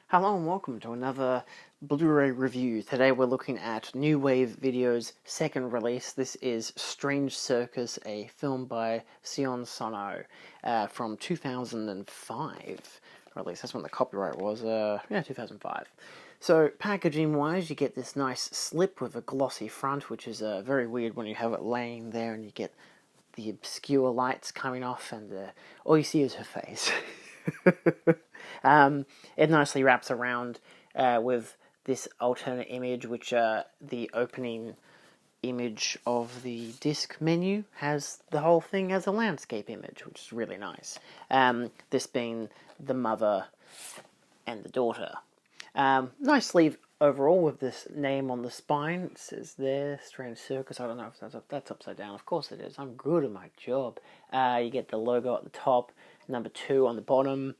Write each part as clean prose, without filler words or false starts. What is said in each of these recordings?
Hello and welcome to another Blu-ray review. Today we're looking at New Wave Video's second release. This is Strange Circus, a film by Sion Sono from 2005. Or at least that's when the copyright was. 2005. So packaging-wise, you get this nice slip with a glossy front, which is very weird when you have it laying there and you get the obscure lights coming off and all you see is her face. It nicely wraps around with this alternate image, which the opening image of the disc menu has the whole thing as a landscape image, which is really nice. This being the mother and the daughter. Nice sleeve overall with this name on the spine. It says there, Strange Circus. I don't know if that's upside down. Of course it is. I'm good at my job. You get the logo at the top, number 2 on the bottom.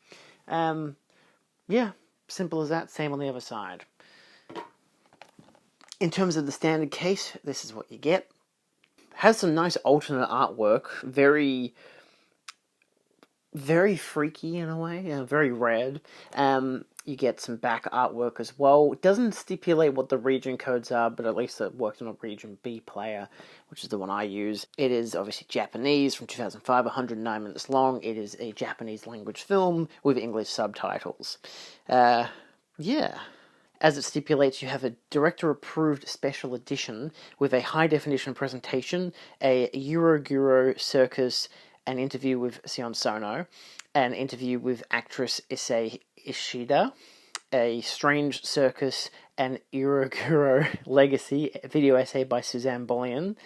Yeah, simple as that. Same on the other side. In terms of the standard case, this is what you get. Has some nice alternate artwork. Very, very freaky in a way. Very red. You get some back artwork as well. It doesn't stipulate what the region codes are, but at least it works on a region B player, which is the one I use. It is obviously Japanese from 2005, 109 minutes long. It is a Japanese language film with English subtitles. Yeah. As it stipulates, you have a director-approved special edition with a high-definition presentation, a Euroguro Circus, an interview with Sion Sono, an interview with actress Issei Ishida, a Strange Circus, an Euroguro Legacy, a video essay by Suzanne Bollian,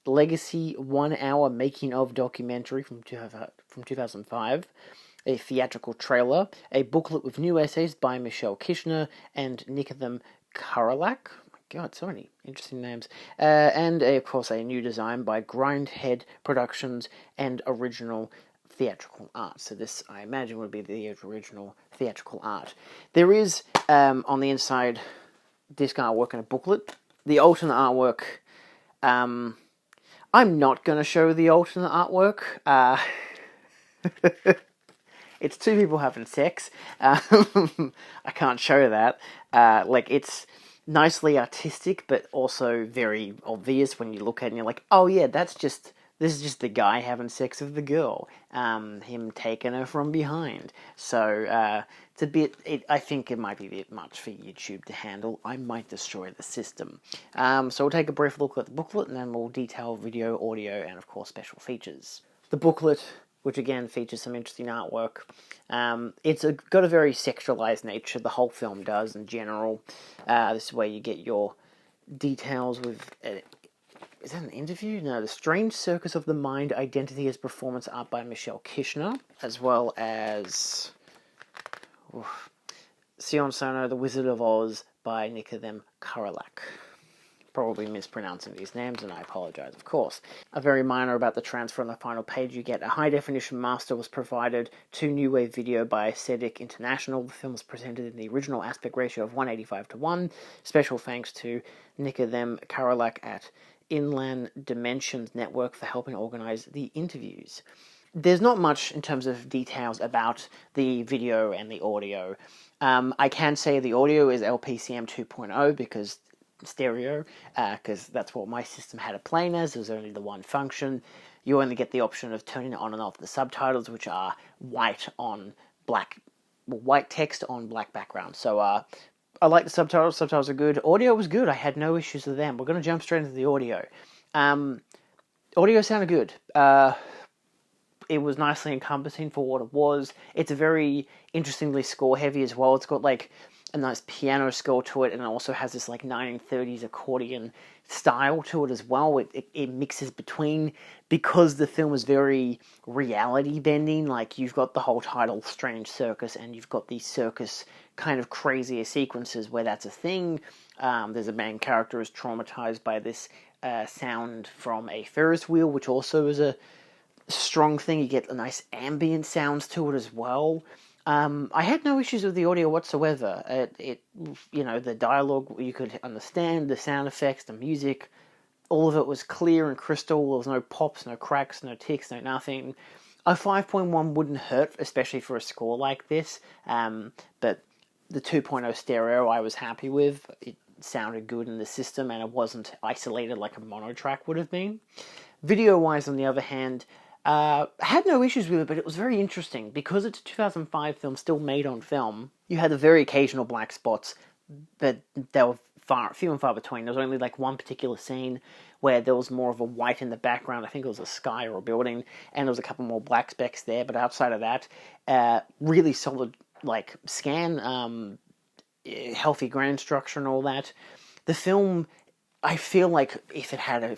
Legacy 1-hour making-of documentary from 2005, a theatrical trailer, a booklet with new essays by Michelle Kishner and Nikodem Karolak. Oh my god, so many interesting names. And, of course, a new design by Grindhead Productions and original theatrical art. So this, I imagine, would be the original theatrical art. There is, on the inside, disc artwork and a booklet. The alternate artwork, I'm not going to show the alternate artwork. It's two people having sex. I can't show that. It's nicely artistic, but also very obvious when you look at it and you're like, oh yeah, this is just the guy having sex with the girl. Him taking her from behind. So, it's a bit, I think it might be a bit much for YouTube to handle. I might destroy the system. So we'll take a brief look at the booklet and then we'll detail video, audio, and of course special features. The booklet, which again features some interesting artwork. It's got a very sexualized nature, the whole film does in general. This is where you get your details with... is that an interview? No, The Strange Circus of the Mind, Identity as Performance Art by Michelle Kishner, as well as Sion Sono, The Wizard of Oz by Nikodem Karolak. Probably mispronouncing these names, and I apologize, of course. A very minor about the transfer on the final page. You get a high-definition master was provided to New Wave Video by Cedic International. The film was presented in the original aspect ratio of 1:85:1. Special thanks to Nikodem Karolak at Inland Dimensions Network for helping organize the interviews. There's not much in terms of details about the video and the audio. I can say the audio is LPCM 2.0 because stereo, because that's what my system had it playing as. There's only the one function. You only get the option of turning on and off the subtitles, which are white text on black background. So I like the subtitles. Subtitles are good. Audio was good. I had no issues with them. We're going to jump straight into the audio. Audio sounded good. It was nicely encompassing for what it was. It's very interestingly score heavy as well. It's got like a nice piano score to it, and it also has this like 1930s accordion style to it as well. It mixes between, because the film is very reality bending. Like, you've got the whole title Strange Circus, and you've got these circus kind of crazier sequences where that's a thing. There's a main character who's traumatized by this sound from a Ferris wheel, which also is a strong thing. You get a nice ambient sounds to it as well. I had no issues with the audio whatsoever. The dialogue you could understand, the sound effects, the music, all of it was clear and crystal. There was no pops, no cracks, no ticks, no nothing. A 5.1 wouldn't hurt, especially for a score like this, but the 2.0 stereo I was happy with. It sounded good in the system, and it wasn't isolated like a mono track would have been. Video-wise, on the other hand, I had no issues with it, but it was very interesting. Because it's a 2005 film, still made on film, you had the very occasional black spots, but they were few and far between. There was only like one particular scene where there was more of a white in the background. I think it was a sky or a building, and there was a couple more black specks there, but outside of that, really solid like scan, healthy grain structure and all that. The film, I feel like if it had a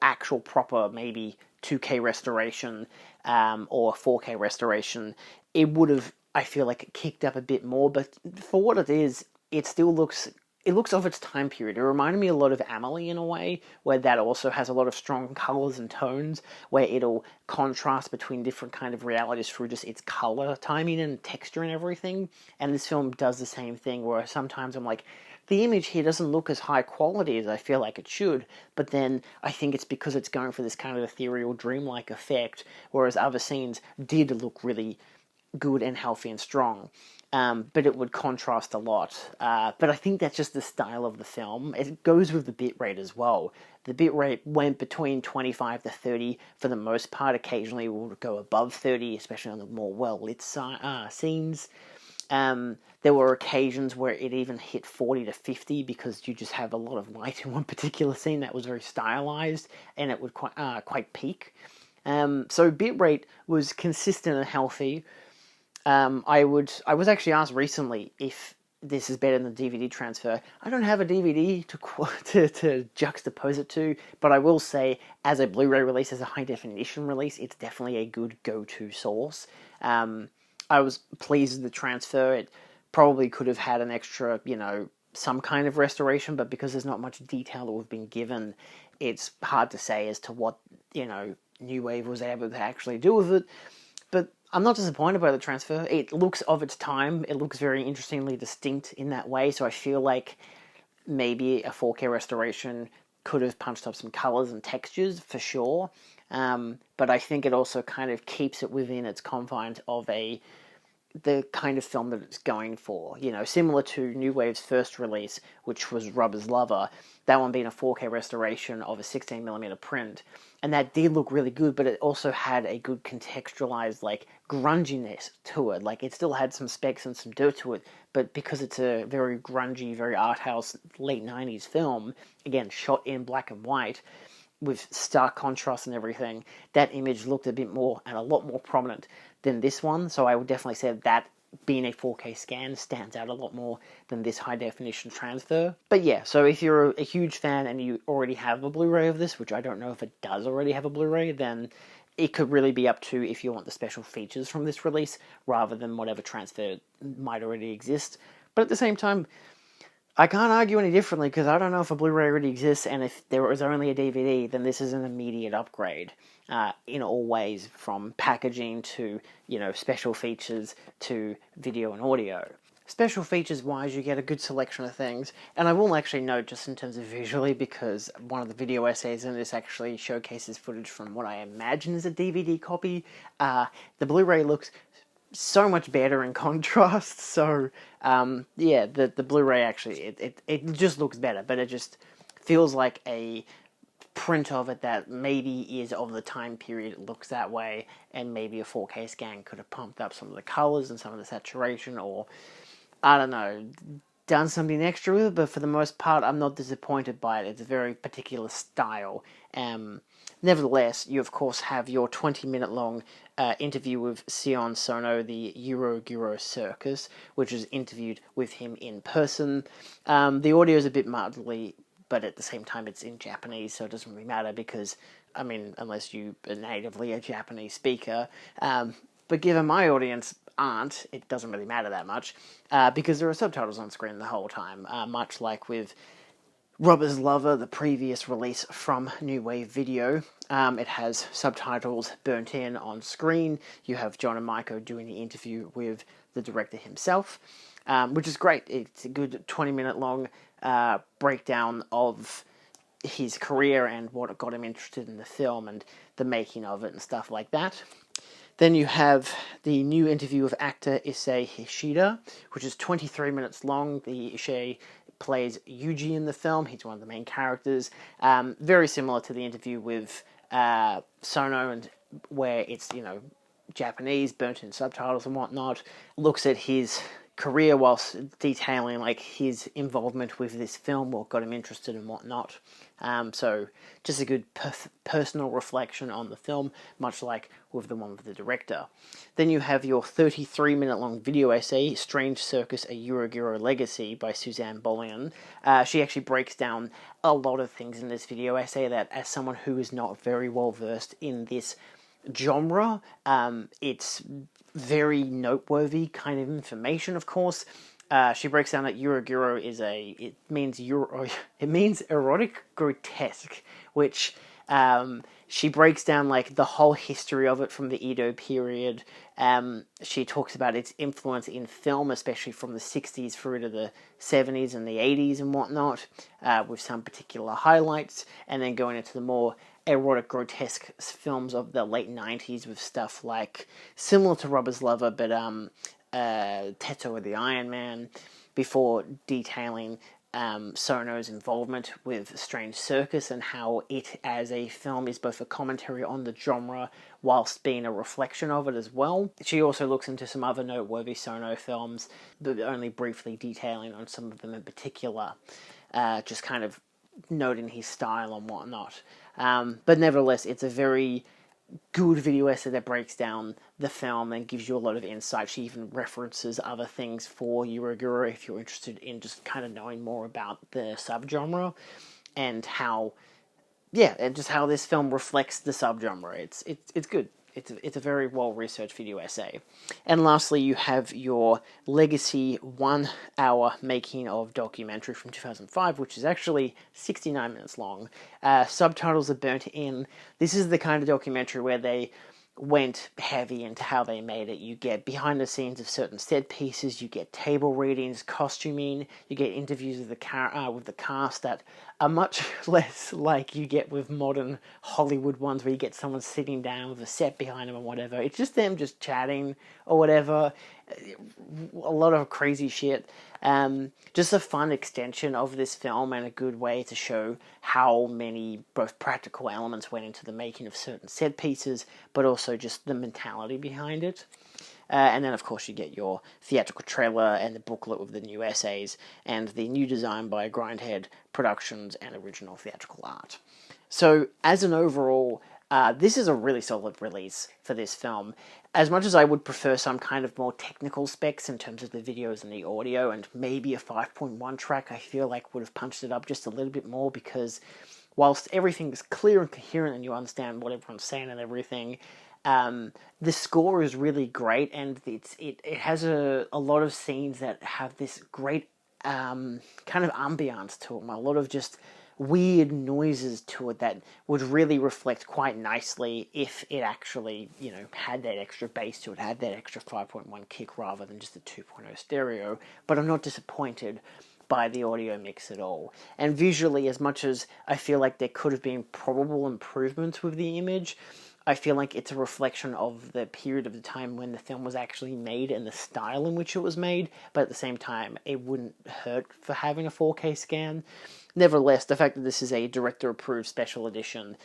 actual proper maybe 2K restoration or 4K restoration, it would have, I feel like, kicked up a bit more. But for what it is, it still looks, it looks of its time period. It reminded me a lot of Amelie in a way, where that also has a lot of strong colours and tones, where it'll contrast between different kind of realities through just its colour timing and texture and everything. And this film does the same thing, where sometimes I'm like, the image here doesn't look as high quality as I feel like it should, but then I think it's because it's going for this kind of ethereal, dreamlike effect, whereas other scenes did look really good and healthy and strong. But it would contrast a lot. But I think that's just the style of the film. It goes with the bitrate as well. The bitrate went between 25 to 30 for the most part. Occasionally it would go above 30, especially on the more well-lit scenes. There were occasions where it even hit 40 to 50 because you just have a lot of light in one particular scene that was very stylized, and it would quite peak. So bitrate was consistent and healthy. I was actually asked recently if this is better than the DVD transfer. I don't have a DVD to juxtapose it to, but I will say, as a Blu-ray release, as a high-definition release, it's definitely a good go-to source. I was pleased with the transfer. It probably could have had an extra, some kind of restoration, but because there's not much detail that we've been given, it's hard to say as to what, New Wave was able to actually do with it. But I'm not disappointed by the transfer. It looks of its time. It looks very interestingly distinct in that way, so I feel like maybe a 4K restoration could have punched up some colours and textures, for sure. But I think it also kind of keeps it within its confines of the kind of film that it's going for. Similar to New Wave's first release, which was Rubber's Lover, that one being a 4K restoration of a 16mm print. And that did look really good, but it also had a good contextualized, grunginess to it. It still had some specs and some dirt to it, but because it's a very grungy, very art house, late 90s film, again, shot in black and white, with stark contrast and everything, that image looked a bit more and a lot more prominent than this one. So I would definitely say that being a 4K scan stands out a lot more than this high definition transfer. But yeah, so if you're a huge fan and you already have a Blu-ray of this, which I don't know if it does already have a Blu-ray, then it could really be up to if you want the special features from this release rather than whatever transfer might already exist. But at the same time, I can't argue any differently, because I don't know if a Blu-ray already exists, and if there was only a DVD, then this is an immediate upgrade in all ways, from packaging to, special features to video and audio. Special features-wise, you get a good selection of things, and I will actually note, just in terms of visually, because one of the video essays in this actually showcases footage from what I imagine is a DVD copy, the Blu-ray looks so much better in contrast. So the Blu-ray actually it just looks better, but it just feels like a print of it that maybe is of the time period it looks that way, and maybe a 4K scan could have pumped up some of the colors and some of the saturation, or I don't know, done something extra with it. But for the most part, I'm not disappointed by it. It's a very particular style. Nevertheless, you of course have your 20-minute long interview with Sion Sono, the Euro Circus, which is interviewed with him in person. The audio is a bit muddly, but at the same time it's in Japanese, so it doesn't really matter, because, unless you are natively a Japanese speaker, but given my audience aren't, it doesn't really matter that much, because there are subtitles on screen the whole time, much like with Rubber's Lover, the previous release from New Wave Video. It has subtitles burnt in on screen. You have John and Maiko doing the interview with the director himself, which is great. It's a good 20-minute long breakdown of his career and what got him interested in the film and the making of it and stuff like that. Then you have the new interview of actor Issei Hishida, which is 23 minutes long. The Issei plays Yuji in the film. He's one of the main characters. Very similar to the interview with Sono, and where it's, Japanese, burnt in subtitles and whatnot. Looks at his career whilst detailing like his involvement with this film, what got him interested and whatnot. So just a good personal reflection on the film, much like with the one with the director. Then you have your 33-minute long video essay, Strange Circus, A Eurogiro Legacy by Suzanne Bollian. She actually breaks down a lot of things in this video essay that, as someone who is not very well versed in this genre, it's very noteworthy kind of information, of course. She breaks down that Eurogiro it means erotic grotesque, which she breaks down like the whole history of it from the Edo period. She talks about its influence in film, especially from the 60s through to the 70s and the 80s and whatnot, with some particular highlights, and then going into the more erotic grotesque films of the late 90s with stuff like, similar to Rubber's Lover, but Tetsuo the Iron Man, before detailing Sono's involvement with Strange Circus and how it as a film is both a commentary on the genre whilst being a reflection of it as well. She also looks into some other noteworthy Sono films, but only briefly detailing on some of them in particular, just kind of noting his style and whatnot. But nevertheless, it's a very good video essay that breaks down the film and gives you a lot of insight. She even references other things for Eurogiro if you're interested in just kind of knowing more about the subgenre and how this film reflects the subgenre. It's good. It's a very well-researched video essay. And lastly, you have your Legacy 1-hour making of documentary from 2005, which is actually 69 minutes long. Subtitles are burnt in. This is the kind of documentary where they went heavy into how they made it. You get behind the scenes of certain set pieces, you get table readings, costuming, you get interviews with the cast that are much less like you get with modern Hollywood ones where you get someone sitting down with a set behind them or whatever. It's just them just chatting or whatever. A lot of crazy shit. Just a fun extension of this film and a good way to show how many both practical elements went into the making of certain set pieces, but also just the mentality behind it. And then, of course, you get your theatrical trailer and the booklet with the new essays and the new design by Grindhead Productions and original theatrical art. So, as an overall, this is a really solid release for this film. As much as I would prefer some kind of more technical specs in terms of the videos and the audio, and maybe a 5.1 track, I feel like would have punched it up just a little bit more, because whilst everything is clear and coherent and you understand what everyone's saying and everything, the score is really great, and it has a lot of scenes that have this great kind of ambiance to them, a lot of just weird noises to it that would really reflect quite nicely if it actually, had that extra bass to it, had that extra 5.1 kick rather than just the 2.0 stereo. But I'm not disappointed by the audio mix at all. And visually, as much as I feel like there could have been probable improvements with the image, I feel like it's a reflection of the period of the time when the film was actually made and the style in which it was made, but at the same time, it wouldn't hurt for having a 4K scan. Nevertheless, the fact that this is a director-approved special edition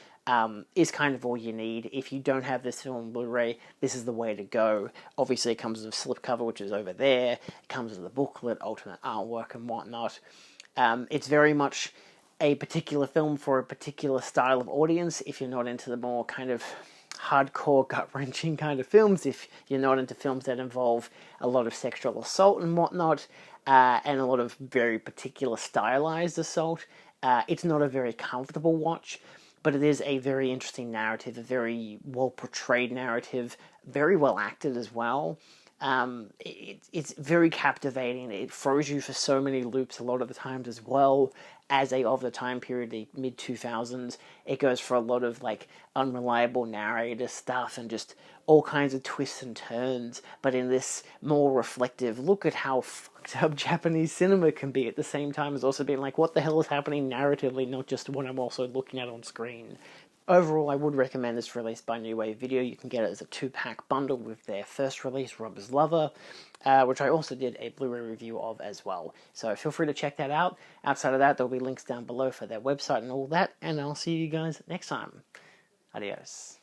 is kind of all you need. If you don't have this film on Blu-ray, this is the way to go. Obviously, it comes with a slipcover, which is over there. It comes with a booklet, alternate artwork, and whatnot. It's very much a particular film for a particular style of audience. If you're not into the more kind of hardcore, gut-wrenching kind of films, if you're not into films that involve a lot of sexual assault and whatnot, and a lot of very particular stylized assault, it's not a very comfortable watch, but it is a very interesting narrative, a very well-portrayed narrative, very well acted as well. It's very captivating. It throws you for so many loops a lot of the times as well. As of the time period, the mid-2000s, it goes for a lot of unreliable narrator stuff and just all kinds of twists and turns, but in this more reflective look at how fucked up Japanese cinema can be, at the same time as also being what the hell is happening narratively, not just what I'm also looking at on screen. Overall, I would recommend this release by New Wave Video. You can get it as a 2-pack bundle with their first release, Robber's Lover, which I also did a Blu-ray review of as well. So feel free to check that out. Outside of that, there'll be links down below for their website and all that, and I'll see you guys next time. Adios.